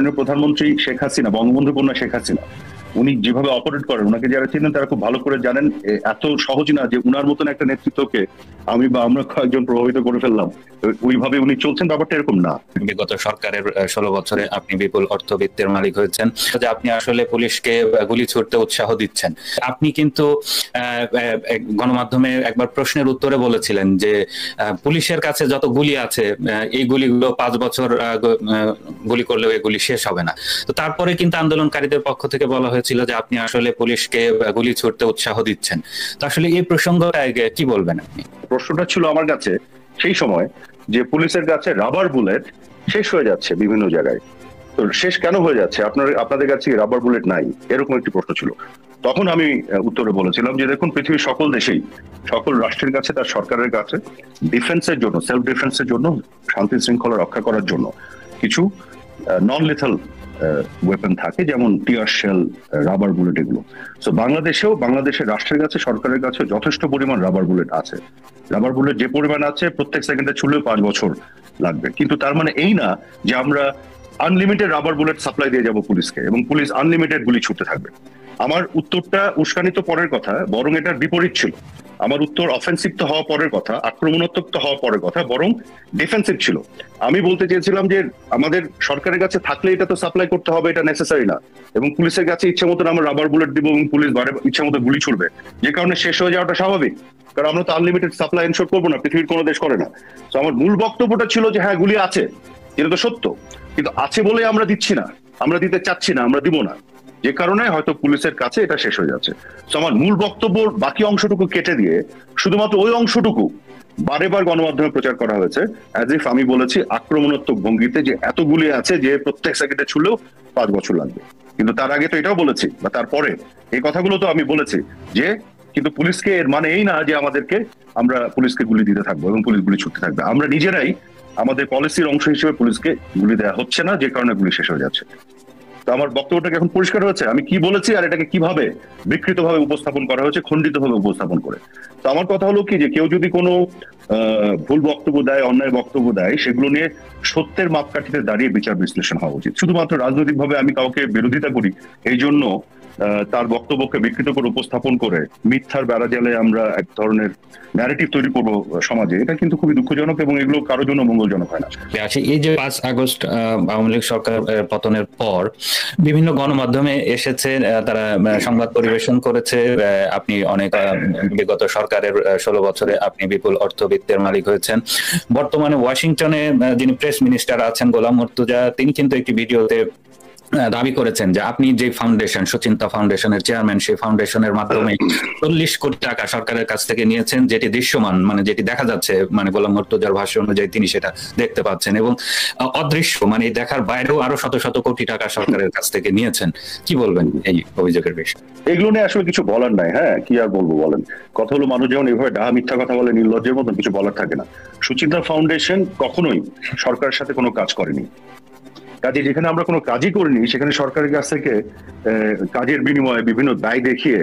মাননীয় প্রধানমন্ত্রী শেখ হাসিনা, বঙ্গবন্ধু কন্যা শেখ হাসিনা, উনি যেভাবে অপারেট করেন, ওনাকে যারা চিনেন তারা খুব ভালো করে জানেন এত সহজ না যে উনার মতন একটা নেতৃত্বকে আমি বা আমরা কয়েকজন প্রভাবিত করে ফেললাম, ওইভাবে উনি চলছেন, ব্যাপারটা এরকম না। বিগত সরকারের 16 বছরে আপনি বিপুল অর্থবিত্তের মালিক হয়েছেন, যে আপনি আসলে পুলিশকে গুলি ছুড়তে উৎসাহ দিচ্ছেন। আপনি কিন্তু গণমাধ্যমে একবার প্রশ্নের উত্তরে বলেছিলেন যে পুলিশের কাছে যত গুলি আছে এই গুলিগুলো 5 বছর গুলি করলেও এগুলি শেষ হবে না। তো তারপরে কিন্তু আন্দোলনকারীদের পক্ষ থেকে বলা হয়েছিল যে আপনি আসলে পুলিশকে গুলি ছুড়তে উৎসাহ দিচ্ছেন। তো আসলে এই প্রসঙ্গটা কি বলবেন আপনি? প্রশ্নটা ছিল আমার কাছে সেই সময় যে পুলিশের কাছে রাবার বুলেট শেষ হয়ে যাচ্ছে বিভিন্ন জায়গায়, তো শেষ কেন হয়ে যাচ্ছে, আপনাদের কাছে রাবার বুলেট নাই, এরকম একটি প্রশ্ন ছিল। তখন আমি উত্তরে বলেছিলাম যে দেখুন, পৃথিবীর সকল দেশেই সকল রাষ্ট্রের কাছে তার সরকারের কাছে ডিফেন্সের জন্য, সেলফ ডিফেন্সের জন্য, শান্তি শৃঙ্খলা রক্ষা করার জন্য কিছু নন লিথাল ওয়েপন থাকে, যেমন টিয়ার শেল, রাবার বুলেট, এগুলো। তো বাংলাদেশের রাষ্ট্রের কাছে, সরকারের কাছে যথেষ্ট পরিমাণ রাবার বুলেট আছে। রাবার বুলেট যে পরিমাণ আছে, প্রত্যেক সেকেন্ডে ছুড়লেও 5 বছর লাগবে। কিন্তু তার মানে এই না যে আমরা আনলিমিটেড রাবার বুলেট সাপ্লাই দিয়ে যাব পুলিশকে এবং পুলিশ আনলিমিটেড গুলি ছুটতে থাকবে। আমার উত্তরটা উস্কানিত পরের কথা, বরং এটার বিপরীত ছিল। আমার উত্তর অফেন্সিভ তো হওয়া পরের কথা, আক্রমণাত্মক তো হওয়া পরের কথা, বরং ডিফেন্সিভ ছিল। আমি বলতে চেয়েছিলাম যে আমাদের সরকারের কাছে থাকলে এটা তো সাপ্লাই করতে হবে, এটা নেসেসারি না, এবং পুলিশের কাছে ইচ্ছে মতন আমরা রাবার বুলেট দিব এবং পুলিশ ইচ্ছে মতো গুলি ছুড়বে, যে কারণে শেষ হয়ে যাওয়াটা স্বাভাবিক, কারণ আমরা তো আনলিমিটেড সাপ্লাই এনশোর করবো না, পৃথিবীর কোনো দেশ করে না। তো আমার মূল বক্তব্যটা ছিল যে হ্যাঁ, গুলি আছে, এটা তো সত্য, কিন্তু আছে বলে আমরা দিচ্ছি না, আমরা দিতে চাচ্ছি না, আমরা দিব না, যে কারণে হয়তো পুলিশের কাছে এটা শেষ হয়ে যাচ্ছে। তো আমার মূল বক্তব্য বাকি অংশটুকু কেটে দিয়ে শুধুমাত্র ওই অংশটুকু বারেবার গণমাধ্যমে প্রচার করা হয়েছে, অ্যাজ ইফ আমি বলেছি আক্রমণাত্মক ভঙ্গিতে যে এতগুলি আছে যে প্রত্যেক সেকেন্ডে ছুড়লেও 5 বছর লাগবে। কিন্তু তার আগে তো এটাও বলেছি, বা তারপরে এই কথাগুলো তো আমি বলেছি যে কিন্তু পুলিশকে, এর মানে এই না যে আমরা পুলিশকে গুলি দিতে থাকবো এবং পুলিশ গুলি ছুটতে থাকবে। আমরা নিজেরাই আমাদের পলিসির অংশ হিসেবে পুলিশকে গুলি দেওয়া হচ্ছে না, যে কারণে গুলি শেষ হয়ে যাচ্ছে। তো আমার বক্তব্যটা এখন পরিষ্কার হয়েছে আমি কি বলেছি আর এটাকে কিভাবে বিকৃতভাবে উপস্থাপন করা হয়েছে, খণ্ডিতভাবে উপস্থাপন করে। তো আমার কথা হলো কি, যে কেউ যদি কোনো ভুল বক্তব্য দেয়, অন্যায় বক্তব্য দেয়, সেগুলো নিয়ে সত্যের মাপকাঠিতে দাঁড়িয়ে বিচার বিশ্লেষণ হওয়া উচিত। শুধুমাত্র রাজনৈতিকভাবে আমি কাউকে বিরোধিতা করি এই জন্য তার বক্তব্যকে বিকৃত করে উপস্থাপন করে মিথ্যার বেড়াজালে আমরা এক ধরনের ন্যারেটিভ তৈরি করবো সমাজে, এটা কিন্তু খুবই দুঃখজনক এবং এগুলো কারোর জন্য মঙ্গলজনক হয় না। এই যে 5 আগস্ট আওয়ামী লীগ সরকার পতনের পর বিভিন্ন গণমাধ্যমে এসেছে, তারা সংবাদ পরিবেশন করেছে আপনি অনেক বিগত সরকারের 16 বছরে আপনি বিপুল অর্থবিত্তের মালিক হয়েছেন। বর্তমানে ওয়াশিংটনে যিনি প্রেস মিনিস্টার আছেন গোলাম মুর্তজা, তিনি কিন্তু একটি ভিডিওতে দাবি করেছেন যে আপনি যে ফাউন্ডেশন, সুচিন্তা ফাউন্ডেশনের চেয়ারম্যান, সেই ফাউন্ডেশনের মাধ্যমে 40 কোটি টাকা সরকারের কাছ থেকে নিয়েছেন, যেটি দৃশ্যমান, মানে যেটি দেখা যাচ্ছে, মানে গোলাম মুর্তজার ভাষ্য অনুযায়ী তিনি সেটা দেখতে পাচ্ছেন, এবং অদৃশ্য মানে দেখার বাইরেও আরো শত শত কোটি টাকা সরকারের কাছ থেকে নিয়েছেন। কি বলবেন এই অভিযোগের বিষয়ে? এগুলো নিয়ে আসলে কিছু বলার নাই। হ্যাঁ, কি আর বলবো বলেন, কথা হলো মানুষ যখন এভাবে ডাহা মিথ্যা কথা বলে, নির্লজ্জের মতন, কিছু বলার থাকে না। সুচিন্তা ফাউন্ডেশন কখনোই সরকারের সাথে কোনো কাজ করেনি, কাজে যেখানে আমরা কোনো কাজই করিনি সেখানে সরকারের কাছ থেকে কাজের বিনিময়ে বিভিন্ন দায় দেখিয়ে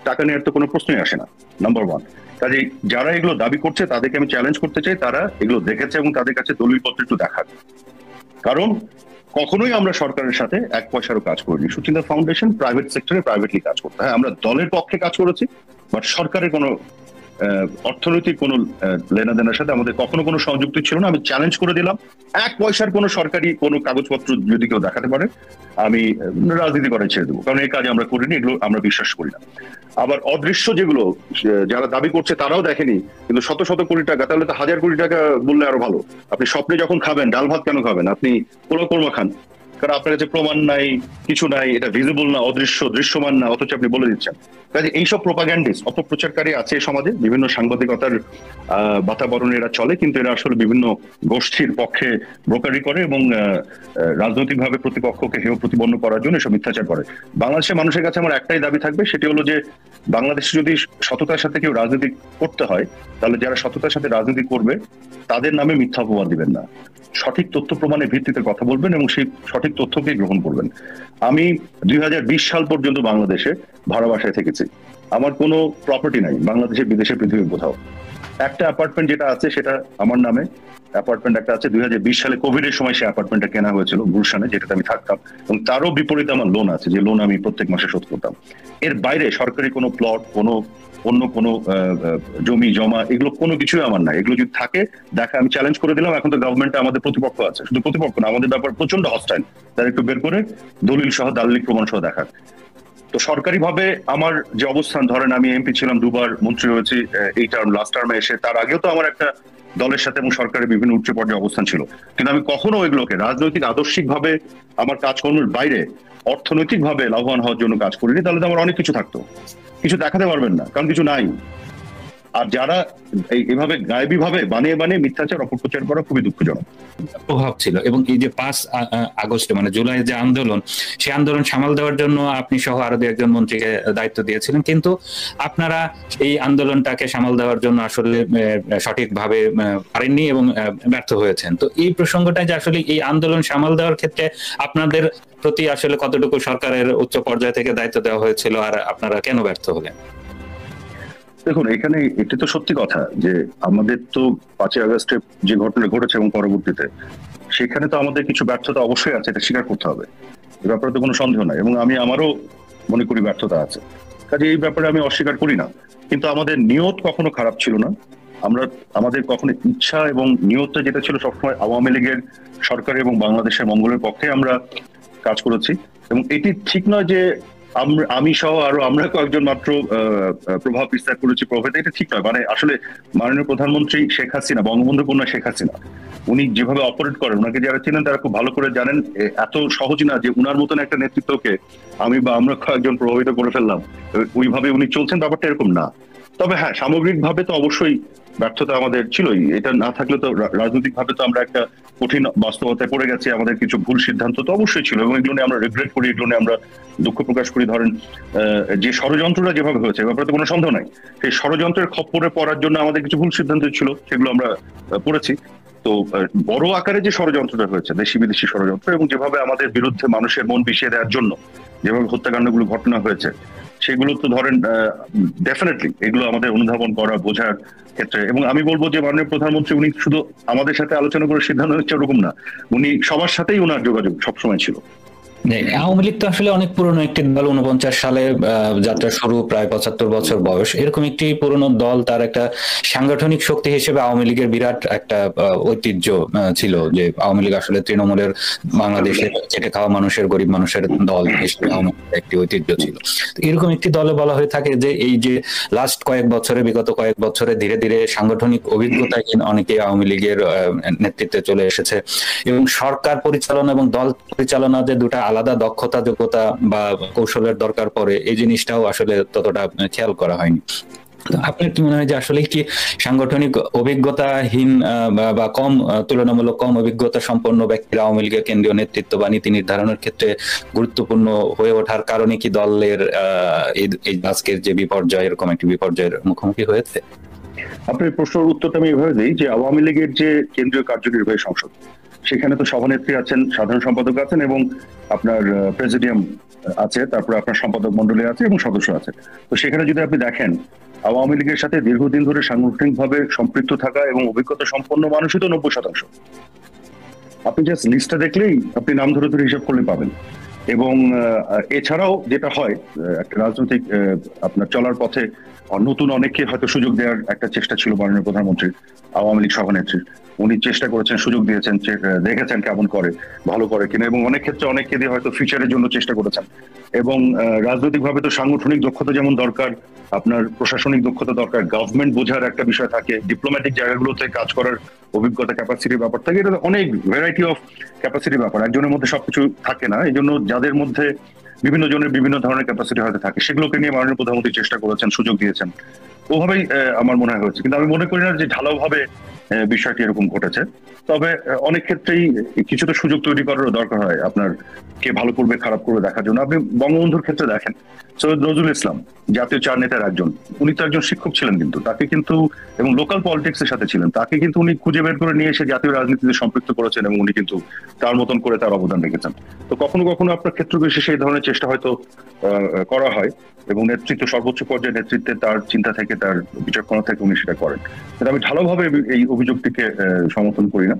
টাকা নেওয়ার তো কোনো প্রশ্নই আসে না, নাম্বার 1। কাজে যারা এগুলো দাবি করছে তাদেরকে আমি চ্যালেঞ্জ করতে চাই, তারা এগুলো দেখেছে এবং তাদের কাছে দলিলপত্র একটু দেখাক, কারণ কখনোই আমরা সরকারের সাথে 1 পয়সারও কাজ করিনি। সুচিন্তা ফাউন্ডেশন প্রাইভেট সেক্টরে প্রাইভেটলি কাজ করতে, হ্যাঁ আমরা দলের পক্ষে কাজ করেছি, বাট সরকারের কোনো অর্থনৈতিক কোনো লেনাদেনার সাথে আমাদের কখনো কোনো সংযুক্তি ছিল না। আমি চ্যালেঞ্জ করে দিলাম, 1 পয়সার কোনো সরকারি কোনো কাগজপত্র যদি কেউ দেখাতে পারে, আমি রাজনীতি করে ছেড়ে দেবো, কারণ এই কাজ আমরা করিনি, এগুলো আমরা বিশ্বাস করি না। আবার অদৃশ্য যেগুলো যারা দাবি করছে তারাও দেখেনি, কিন্তু শত শত কোটি টাকা, তাহলে তো 1000 কোটি টাকা বললে আরো ভালো। আপনি স্বপ্নে যখন খাবেন, ডাল ভাত কেন খাবেন? আপনি কোরমা খান, কারণ আপনার কাছে প্রমাণ নাই, কিছু নাই, এটা ভিজিবল না, অদৃশ্য, দৃশ্যমান না, অথচ আপনি বলে দিচ্ছেন। কাজে এইসব প্রোপাগ্যান্ডিস্ট, অপপ্রচারকারী আছে সমাজে, বিভিন্ন সাংবাদিকতার বাতাবরণে এরা চলে, কিন্তু এরা আসলে বিভিন্ন গোষ্ঠীর পক্ষে ব্রোকারি করে এবং রাজনৈতিকভাবে প্রতিপক্ষকে হেয় প্রতিপন্ন করার জন্য এসব মিথ্যাচার করে। বাংলাদেশের মানুষের কাছে আমার একটাই দাবি থাকবে, সেটি হলো যে বাংলাদেশে যদি সততার সাথে কেউ রাজনীতি করতে হয়, তাহলে যারা সততার সাথে রাজনীতি করবে তাদের নামে মিথ্যা অপবাদ দিবেন না, সঠিক তথ্য প্রমাণের ভিত্তিতে কথা বলবেন এবং সেই সঠিক তথ্যকে গ্রহণ করবেন। আমি 2020 সাল পর্যন্ত বাংলাদেশে ভাড়া বাসায় থেকেছি, আমার কোনো প্রপার্টি নাই বাংলাদেশে, বিদেশে, পৃথিবীর কোথাও। একটা অ্যাপার্টমেন্ট যেটা আছে সেটা আমার নামে, অ্যাপার্টমেন্ট একটা আছে, 2020 সালে কোভিড এর সময় সেই অ্যাপার্টমেন্টটা কেনা হয়েছিল গুলশানে, যেটাতে আমি থাকতাম, এবং তারও বিপরীতে আমার লোন আছে, যে লোন আমি প্রত্যেক মাসে শোধ করতাম। এর বাইরে সরকারি কোনো প্লট, কোনো অন্য কোনো জমি জমা, এগুলো কোনো কিছুই আমার নাই। এগুলো যদি থাকে দেখা, আমি চ্যালেঞ্জ করে দিলাম। এখন তো গভর্নমেন্টে আমাদের প্রতিপক্ষ আছে, শুধু প্রতিপক্ষ না, আমাদের ব্যাপার প্রচন্ড হস্টাইল, তারা একটু বের করে দলিল সহ দালিলিক প্রমাণ সহ দেখা। তো সরকারি ভাবে আমার যে অবস্থান, ধরেন আমি এমপি ছিলাম, দুবার মন্ত্রী হয়েছি এই টার্ম, লাস্ট টার্মে এসে, তার আগেও তো আমার একটা দলের সাথে এবং সরকারের বিভিন্ন উচ্চ পর্যায়ে অবস্থান ছিল, কিন্তু আমি কখনো এগুলোকে রাজনৈতিক আদর্শিক ভাবে আমার কাজকর্মের বাইরে অর্থনৈতিক ভাবে লাভবান হওয়ার জন্য কাজ করিনি। তাহলে তো আমার অনেক কিছু থাকতো, কিছু দেখাতে পারবেন না, কারণ কিছু নাই। আর যারা এইভাবে গায়েবী ভাবে বানিয়ে বানিয়ে মিথ্যাচার অপপ্রচার করা খুবই দুঃখজনক। প্রভাব ছিল, এবং এই যে 5 আগস্টে মানে জুলাই যে আন্দোলন, সেই আন্দোলন সামাল দেওয়ার জন্য আপনি সহ আরো একজন মন্ত্রীকে দায়িত্ব দিয়েছিলেন, কিন্তু আপনারা এই আন্দোলনটাকে সামাল দেওয়ার জন্য আসলে সঠিকভাবে পারেননি এবং ব্যর্থ হয়েছেন। তো এই প্রসঙ্গটা যে আসলে এই আন্দোলন সামাল দেওয়ার ক্ষেত্রে আপনাদের প্রতি আসলে কতটুকু সরকারের উচ্চ পর্যায় থেকে দায়িত্ব দেওয়া হয়েছিল, আর আপনারা কেন ব্যর্থ হলেন? দেখুন, এখানে এটা তো সত্যি কথা যে আমাদের তো 5ই আগস্টে যে ঘটনা ঘটেছে এবং পরবর্তীতে, সেখানে তো আমাদের কিছু ব্যর্থতা অবশ্যই আছে, এটা স্বীকার করতে হবে, এ ব্যাপারে তো কোনো সন্দেহ নাই, এবং আমি আমারও মনে করি ব্যর্থতা আছে, কাজে এই ব্যাপারে আমি অস্বীকার করি না। কিন্তু আমাদের নিয়ত কখনো খারাপ ছিল না। আমাদের কখনো ইচ্ছা এবং নিয়তটা যেটা ছিল সবসময় আওয়ামী লীগের সরকার এবং বাংলাদেশের মঙ্গলের পক্ষে আমরা কাজ করেছি। এবং এটি ঠিক নয় যে আমি সহ আরো আমরা কয়েকজন মাত্র প্রভাব বিস্তার করেছি প্রভেদ, এটা ঠিক নয়। মানে আসলে মাননীয় প্রধানমন্ত্রী শেখ হাসিনা, বঙ্গবন্ধু কন্যা শেখ হাসিনা, উনি যেভাবে অপারেট করেন, ওনাকে যারা চিনেন তারা খুব ভালো করে জানেন, এত সহজ না যে উনার মতন একটা নেতৃত্বকে আমি বা আমরা কয়েকজন প্রভাবিত করে ফেললাম, ওইভাবে উনি চলছেন, ব্যাপারটা এরকম না। তবে হ্যাঁ, সামগ্রিক ভাবে তো অবশ্যই ব্যর্থতা আমাদের ছিলই, এটা না থাকলে তো রাজনৈতিক ভাবে তো আমরা একটা কঠিন বাস্তবতায় পড়ে গেছি, আমাদের কিছু ভুল সিদ্ধান্ত তো অবশ্যই ছিল, এবং এগুলো নিয়ে আমরা রিগ্রেট করি, এগুলো নিয়ে আমরা দুঃখ প্রকাশ করি। ধরেন যে ষড়যন্ত্রটা যেভাবে হয়েছে, ব্যাপারে তো কোনো সন্দেহ নাই, সেই ষড়যন্ত্রের খপ্পরে পড়ার জন্য আমাদের কিছু ভুল সিদ্ধান্ত ছিল, সেগুলো আমরা পড়েছি। তো বড় আকারে যে ষড়যন্ত্রটা হয়েছে, দেশি বিদেশি ষড়যন্ত্র, এবং যেভাবে আমাদের বিরুদ্ধে মানুষের মন বিষিয়ে দেওয়ার জন্য যেভাবে হত্যাকাণ্ডগুলো ঘটনা হয়েছে, সেগুলো তো ধরেন ডেফিনেটলি এগুলো আমাদের অনুধাবন করা, বোঝার ক্ষেত্রে। এবং আমি বলবো যে মাননীয় প্রধানমন্ত্রী উনি শুধু আমাদের সাথে আলোচনা করে সিদ্ধান্ত নিচ্ছে ওরকম না, উনি সবার সাথেই ওনার যোগাযোগ সবসময় ছিল। আওয়ামী লীগ তো আসলে অনেক পুরনো একটি দল, 49 সালে যাত্রা শুরু, প্রায় 75 বছর বয়স। এরকম একটি পুরনো দল, তার একটা সাংগঠনিক শক্তি হিসেবে আওয়ামী লীগের বিরাট একটা ঐতিহ্য ছিল, যে আওয়ামী লীগ আসলে তৃণমূলের বাংলাদেশের খেটে খাওয়া মানুষের, গরিব মানুষের দল হিসেবে আওয়ামী লীগের একটি ঐতিহ্য ছিল। এরকম একটি দলে বলা হয়ে থাকে যে এই যে লাস্ট বিগত কয়েক বছরে ধীরে ধীরে সাংগঠনিক অভিজ্ঞতাহীন অনেকে আওয়ামী লীগের নেতৃত্বে চলে এসেছে, এবং সরকার পরিচালনা এবং দল পরিচালনা যে দুটা আলাদা দক্ষতা, যোগ্যতা বা কৌশলের দরকার পড়ে, এই জিনিসটাও আসলে ততটা খেয়াল করা হয়নি। আপনার কি মনে হয় যে আসলে কি সাংগঠনিক অভিজ্ঞতাহীন বা তুলনামূলক কম অভিজ্ঞতা সম্পন্ন ব্যক্তিরা আওয়ামী লীগের কেন্দ্রীয় নেতৃত্ব বা নীতি নির্ধারণের ক্ষেত্রে গুরুত্বপূর্ণ হয়ে ওঠার কারণে কি দলের এই আজকের যে বিপর্যয়, এরকম একটি বিপর্যয়ের মুখোমুখি হয়েছে? আপনার প্রশ্নের উত্তরটা আমি এভাবে দিই যে আওয়ামী লীগের যে কেন্দ্রীয় কার্যনির্বাহী সংসদ, সেখানে তো সভানেত্রী আছেন, সাধারণ সম্পাদক আছেন, এবং আপনার প্রেসিডিয়াম আছে, তারপরে আপনার সম্পাদক মন্ডলী আছে এবং সদস্য আছে। তো সেখানে যদি আপনি দেখেন, আওয়ামী লীগের সাথে দীর্ঘদিন ধরে সাংগঠনিকভাবে সম্পৃক্ত থাকা এবং অভিজ্ঞতা সম্পন্ন মানুষই তো 90%। আপনি জাস্ট লিস্টটা দেখলেই আপনি নাম ধরে ধরে হিসাব করলে পাবেন। এবং এছাড়াও যেটা হয়, একটা রাজনৈতিক আপনার চলার পথে নতুন অনেককে হয়তো সুযোগ দেওয়ার একটা চেষ্টা ছিল মাননীয় প্রধানমন্ত্রীর, আওয়ামী লীগ সভানেত্রীর। উনি চেষ্টা করেছেন, সুযোগ দিয়েছেন, দেখেছেন কেমন করে, ভালো করে কিনা, এবং অনেক ক্ষেত্রে অনেককে দিয়ে হয়তো ফিউচারের জন্য চেষ্টা করেছেন। এবং রাজনৈতিকভাবে তো সাংগঠনিক দক্ষতা যেমন দরকার, আপনার প্রশাসনিক দক্ষতা দরকার, গভর্নমেন্ট বোঝার একটা বিষয় থাকে, ডিপ্লোম্যাটিক জায়গাগুলোতে কাজ করার অভিজ্ঞতা, ক্যাপাসিটির ব্যাপার থাকে, এটা অনেক ভ্যারাইটি অফ ক্যাপাসিটির ব্যাপার, একজনের মধ্যে সবকিছু থাকে না। এই জন্য যাদের মধ্যে বিভিন্ন জনের বিভিন্ন ধরনের ক্যাপাসিটি হয়তো থাকে, সেগুলোকে নিয়ে মাননীয় প্রধানমন্ত্রী চেষ্টা করেছেন, সুযোগ দিয়েছেন, ওভাবেই আমার মনে হয় হয়েছে। কিন্তু আমি মনে করি না যে ঢালাওভাবে বিষয়টি এরকম ঘটেছে। তবে অনেক ক্ষেত্রেই কিছুটা সুযোগ তৈরি করারও দরকার হয়, আপনার কে ভালো করবে খারাপ করবে দেখার জন্য। আপনি বঙ্গবন্ধুর ক্ষেত্রে দেখেন, সৈয়দ নজরুল ইসলাম জাতীয় চার নেতার একজন, উনি তো একজন শিক্ষক ছিলেন, কিন্তু তাকে কিন্তু, এবং লোকাল পলিটিক্স এর সাথে ছিলেন, তাকে কিন্তু উনি খুঁজে বের করে নিয়ে এসে জাতীয় রাজনীতিতে সম্পৃক্ত করেছেন, এবং উনি কিন্তু তার মতন করে তার অবদান রেখেছেন। তো কখনো কখনো আপনার ক্ষেত্র বিশেষে এই ধরনের চেষ্টা হয়তো করা হয়, এবং নেতৃত্ব, সর্বোচ্চ পর্যায়ে নেতৃত্বে তার চিন্তা থেকে, তার বিচক্ষণতা থেকে উনি সেটা করেন। কিন্তু আমি ঢালাওভাবে এই অভিযোগটিকে সমর্থন করি না।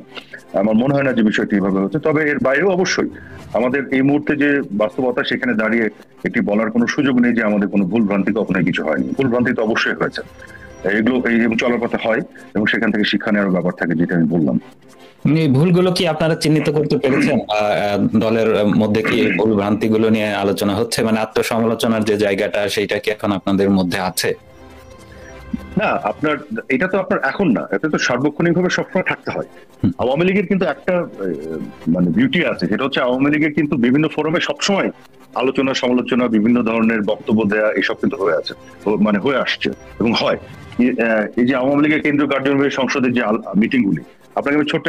আমার মনে হয় না যে বিষয়টি এভাবে হচ্ছে। তবে এর বাইরেও অবশ্যই আমাদের এই মুহূর্তে যে বাস্তবতা, সেখানে দাঁড়িয়ে এটি বলার কোনো সুযোগ নেই যে আমাদের কোনো ভুল ভ্রান্তি কখনোই কিছু হয়নি। ভুল ভ্রান্তি তো অবশ্যই হয়েছে, এগুলো এই চলার পথে হয় এবং সেখান থেকে শিক্ষা নেওয়ার ব্যাপার থাকে, যেটা আমি বললাম। এই ভুলগুলো কি আপনারা চিহ্নিত করতে পেরেছেন? দলের মধ্যে কি এই ভুল ভ্রান্তিগুলো নিয়ে আলোচনা হচ্ছে? মানে আত্মসমালোচনার যে জায়গাটা, সেইটা কি এখন আপনাদের মধ্যে আছে? না, আপনার এটা তো আপনার এখন না, এটা তো সার্বক্ষণিকভাবে সবসময় থাকতে হয়। আওয়ামী লীগের কিন্তু একটা মানে বিউটি আছে, সেটা হচ্ছে আওয়ামী লীগের কিন্তু বিভিন্ন ফোরামে সবসময় আলোচনা সমালোচনা, বিভিন্ন ধরনের বক্তব্য দেয়া, এসব কিন্তু হয়ে আছে, মানে হয়ে আসছে এবং হয়। এই যে আওয়ামী লীগের কেন্দ্রীয় কার্যনির্বাহী সংসদের যে মিটিং গুলি, আপনাকে আমি ছোট্ট